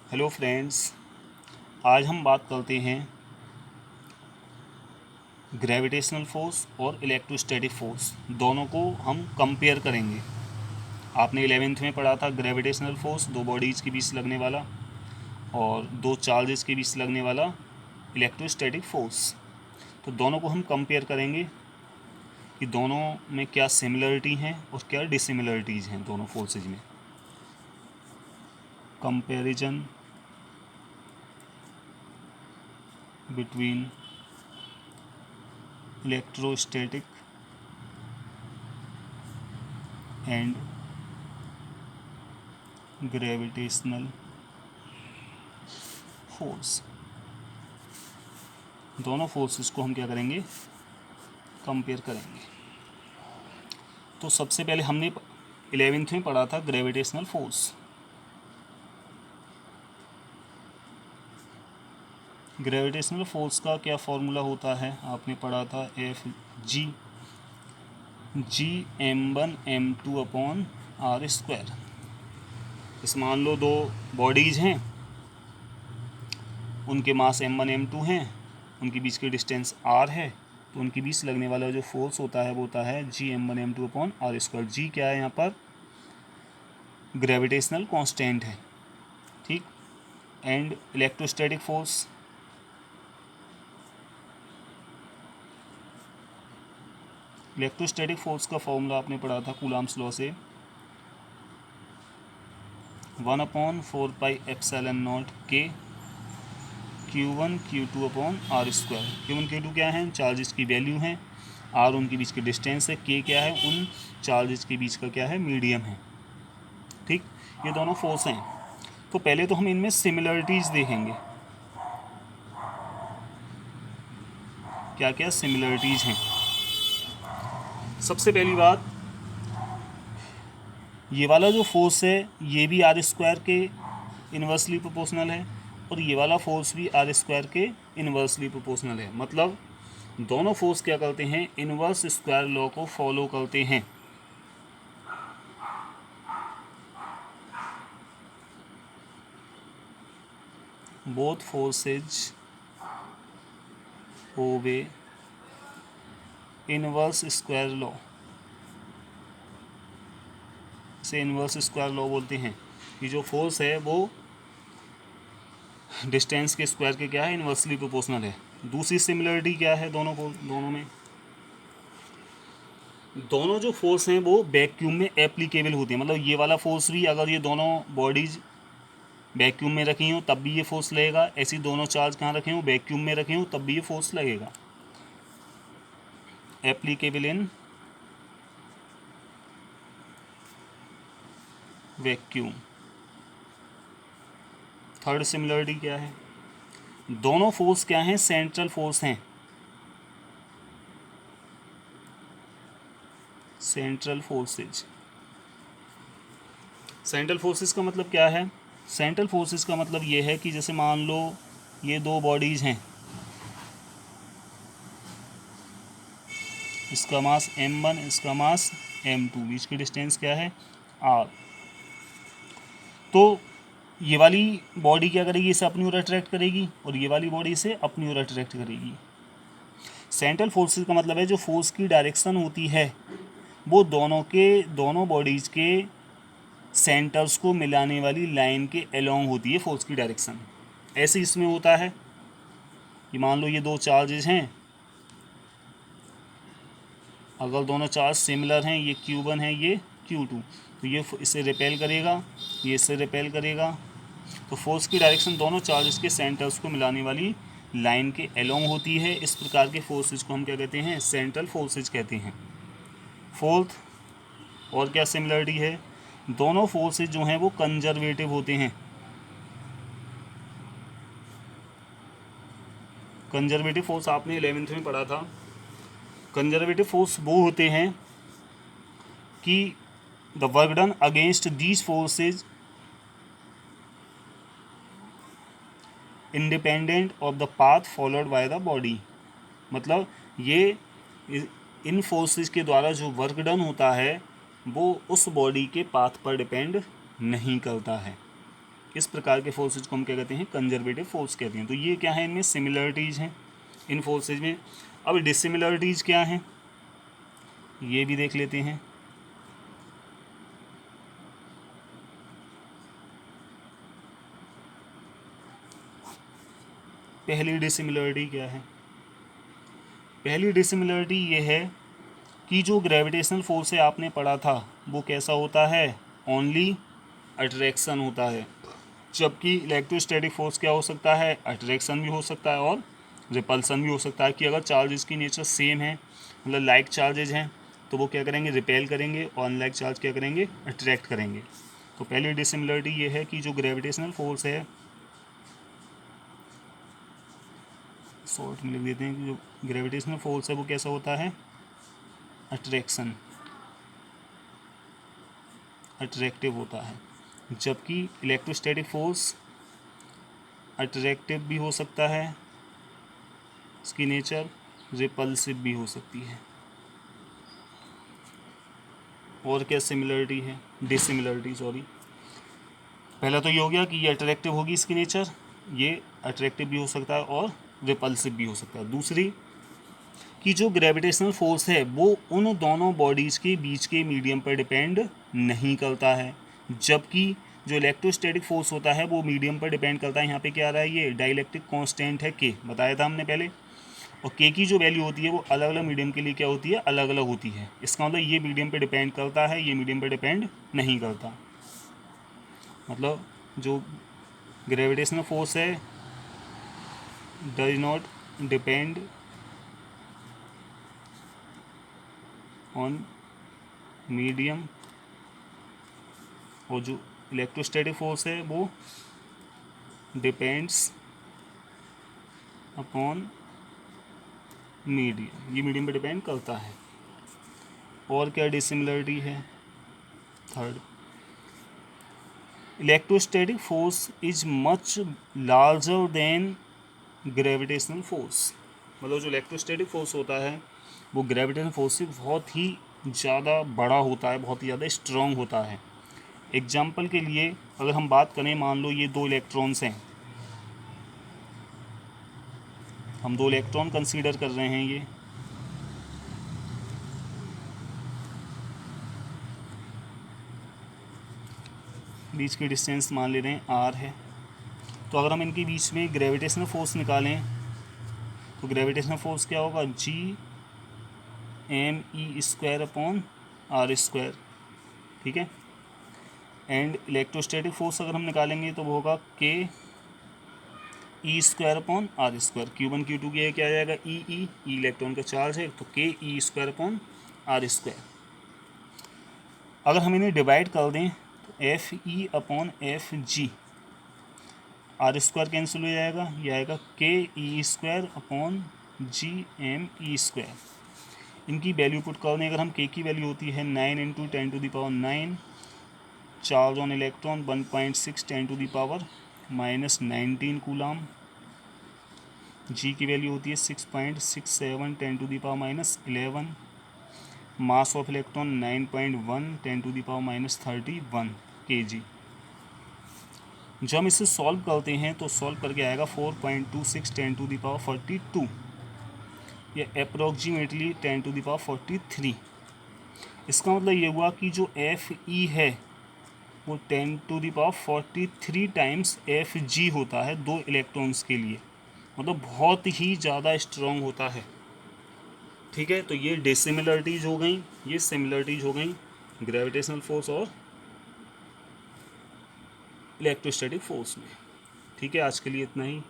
Hello friends, आज हम बात करते हैं ग्रेविटेशनल फोर्स और इलेक्ट्रोस्टैटिक फोर्स। दोनों को हम कंपेयर करेंगे। आपने 11th में पढ़ा था ग्रेविटेशनल फोर्स, दो बॉडीज़ के बीच लगने वाला, और दो चार्जेस के बीच लगने वाला इलेक्ट्रोस्टैटिक फोर्स। तो दोनों को हम कंपेयर करेंगे कि दोनों में क्या सिमिलरिटी हैं और क्या डिसिमिलरिटीज़ हैं दोनों फोर्सेज में। Comparison between electrostatic and gravitational force. दोनों फोर्सेस को हम क्या करेंगे, कंपेयर करेंगे। तो सबसे पहले हमने 11th में पढ़ा था ग्रेविटेशनल फोर्स। ग्रेविटेशनल फोर्स का क्या फॉर्मूला होता है, आपने पढ़ा था Fg(m1m2/r²). इस मान लो दो बॉडीज़ हैं, उनके मास m1 m2 हैं, उनके बीच की डिस्टेंस r है, तो उनके बीच लगने वाला जो फोर्स होता है वो होता है G(m1m2/r²). जी क्या है यहाँ पर, ग्रेविटेशनल कांस्टेंट है, ठीक। And electrostatic force, electrostatic force का फॉर्मूला आपने पढ़ा था कूलम्ब्स लॉ से, 1/4πε0 K Q1 Q2/r²। Q1 Q2 क्या है, चार्जेस की वैल्यू हैं, R उनके बीच की डिस्टेंस है, K क्या है, उन चार्जेस के बीच का क्या है, मीडियम है, ठीक। ये दोनों फोर्स हैं। तो पहले तो हम इनमें सिमिलरिटीज़ देखेंगे, क्या क्या सिमिलरिटीज़ हैं। सबसे पहली बात, ये वाला जो फोर्स है ये भी r² के इन्वर्सली प्रोपोर्शनल है, और ये वाला फोर्स भी r² के इन्वर्सली प्रोपोर्शनल है। मतलब दोनों फोर्स क्या करते हैं, इन्वर्स स्क्वायर लॉ को फॉलो करते हैं। Both forces obey inverse square law, से इन्वर्स स्क्वायर लॉ बोलते हैं कि जो फोर्स है वो डिस्टेंस के स्क्वायर के क्या है, इन्वर्सली प्रोपोर्शनल है। दूसरी सिमिलरिटी क्या है दोनों में, दोनों जो फोर्स हैं वो वैक्यूम में एप्लीकेबल होती है। मतलब ये वाला फोर्स भी, अगर ये दोनों बॉडीज वैक्यूम में रखी हो तब भी ये फोर्स लगेगा, ऐसी दोनों चार्ज कहाँ रखे हो, वैक्यूम में रखे हो, तब भी ये फोर्स लगेगा। Applicable in vacuum. Third similarity क्या है, दोनों फोर्स क्या हैं, सेंट्रल फोर्स हैं। सेंट्रल फोर्सेज, सेंट्रल फोर्सेस का मतलब क्या है, सेंट्रल फोर्सेस का मतलब ये है कि जैसे मान लो ये दो बॉडीज़ हैं, इसका मास m1, इसका मास m2, बीच की डिस्टेंस क्या है, r। तो ये वाली बॉडी क्या करेगी, इसे अपनी ओर अट्रैक्ट करेगी, और ये वाली बॉडी इसे अपनी ओर अट्रैक्ट करेगी। सेंट्रल फोर्सेस का मतलब है जो फोर्स की डायरेक्शन होती है वो दोनों बॉडीज़ के सेंटर्स को मिलाने वाली लाइन के अलोंग होती है फोर्स की डायरेक्शन। ऐसे इसमें होता है कि मान लो ये दो चार्जेस हैं, अगर दोनों चार्ज सिमिलर हैं, ये Q1 है, ये Q2, तो ये इससे रिपेल करेगा, ये इससे रिपेल करेगा। तो फोर्स की डायरेक्शन दोनों चार्जेस के सेंटर्स को मिलाने वाली लाइन के अलोंग होती है। इस प्रकार के फोर्सेज को हम क्या कहते हैं, सेंट्रल फोर्सेज कहते हैं। फोर्थ और क्या सिमिलरिटी है, दोनों फोर्सेज जो हैं वो कंजर्वेटिव होते हैं। कंजर्वेटिव फोर्स आपने 11th में पढ़ा था। कंजर्वेटिव फोर्स वो होते हैं कि the work done against these forces independent of the path followed by the body. मतलब ये इन फोर्सेस के द्वारा जो वर्क डन होता है वो उस बॉडी के पाथ पर डिपेंड नहीं करता है। इस प्रकार के फोर्सेज को हम क्या कहते हैं, कंजर्वेटिव फोर्स कहते हैं। तो ये क्या है, इनमें सिमिलरिटीज़ हैं इन फोर्सेज में। अब डिसिमिलरिटीज़ क्या हैं ये भी देख लेते हैं। पहली डिसिमिलरिटी क्या है, पहली डिसिमिलरिटी ये है कि जो ग्रेविटेशनल फोर्स है आपने पढ़ा था वो कैसा होता है, ओनली अट्रैक्शन होता है, जबकि इलेक्ट्रोस्टैटिक फोर्स क्या हो सकता है, अट्रैक्शन भी हो सकता है और रिपल्सन भी हो सकता है। कि अगर चार्जेस की नेचर सेम है, मतलब लाइक चार्जेज हैं, तो वो क्या करेंगे, रिपेल करेंगे, और अनलाइक चार्ज क्या करेंगे, अट्रैक्ट करेंगे। तो पहली डिसिमिलरिटी ये है कि जो ग्रेविटेशनल फोर्स है, शॉर्ट में लिख देते हैं कि जो ग्रेविटेशनल फोर्स है वो कैसा होता है, अट्रैक्शन, अट्रैक्टिव होता है, जबकि इलेक्ट्रोस्टैटिक फोर्स अट्रैक्टिव भी हो सकता है, इसकी नेचर रिपल्सिव भी हो सकती है। और क्या सिमिलरिटी है, डिसिमिलरिटी सॉरी, पहला तो ये हो गया कि ये अट्रैक्टिव होगी इसकी नेचर, ये अट्रैक्टिव भी हो सकता है और रिपल्सिव भी हो सकता है। दूसरी कि जो ग्रेविटेशनल फोर्स है वो उन दोनों बॉडीज़ के बीच के मीडियम पर डिपेंड नहीं करता है, जबकि जो इलेक्ट्रोस्टैटिक फोर्स होता है वो मीडियम पर डिपेंड करता है। यहाँ पे क्या आ रहा है, ये डाइलेक्ट्रिक कांस्टेंट है के, बताया था हमने पहले, और के की जो वैल्यू होती है वो अलग अलग मीडियम के लिए क्या होती है, अलग अलग होती है। इसका मतलब ये मीडियम पे डिपेंड करता है, ये मीडियम पे डिपेंड नहीं करता। मतलब जो ग्रेविटेशनल फोर्स है does not depend on medium, और जो इलेक्ट्रोस्टैटिक फोर्स है वो डिपेंड्स अपॉन मीडियम, ये मीडियम पे डिपेंड करता है। और क्या डिसिमिलरिटी है, third, electrostatic force is much larger than gravitational force. मतलब जो इलेक्ट्रोस्टैटिक फोर्स होता है वो ग्रेविटेशनल फोर्स से बहुत ही ज़्यादा बड़ा होता है, बहुत ही ज़्यादा स्ट्रॉन्ग होता है। एग्जाम्पल के लिए अगर हम बात करें, मान लो ये दो इलेक्ट्रॉन्स हैं, हम दो इलेक्ट्रॉन कंसीडर कर रहे हैं, ये बीच की डिस्टेंस मान ले रहे हैं आर है। तो अगर हम इनके बीच में ग्रेविटेशनल फोर्स निकालें तो ग्रेविटेशनल फोर्स क्या होगा, G M E square upon are square, ठीक है। एंड इलेक्ट्रोस्टैटिक फोर्स अगर हम निकालेंगे तो वो होगा k e square upon are square. Q1 Q2 की क्या आ जाएगा, ई इलेक्ट्रॉन का चार्ज है, तो k e square upon are square. अगर हम इन्हें डिवाइड कर दें तो F e upon F g, r square cancel हो जाएगा, ये आएगा k e square upon G M E square. इनकी वैल्यू पुट कर दें, अगर हम के की वैल्यू होती है 9 × 10⁻9, चार्ज ऑन इलेक्ट्रॉन 1.6 10⁻−19 कूलाम, जी की वैल्यू होती है 6.67 10⁻−11, मास ऑफ इलेक्ट्रॉन 9.1 10⁻−31 kg। जब हम इसे सॉल्व करते हैं तो सॉल्व करके आएगा 4.26 10⁻42, या अप्रोक्सीमेटली 10⁻43। इसका मतलब ये हुआ कि जो एफ ई है वो 10⁻43 टाइम्स एफ जी होता है दो इलेक्ट्रॉन्स के लिए, मतलब बहुत ही ज़्यादा स्ट्रॉन्ग होता है, ठीक है। तो ये डिसिमिलरिटीज़ हो गई, ये सिमिलरिटीज़ हो गई ग्रेविटेशनल फोर्स और इलेक्ट्रोस्टैटिक फोर्स में। ठीक है, आज के लिए इतना ही।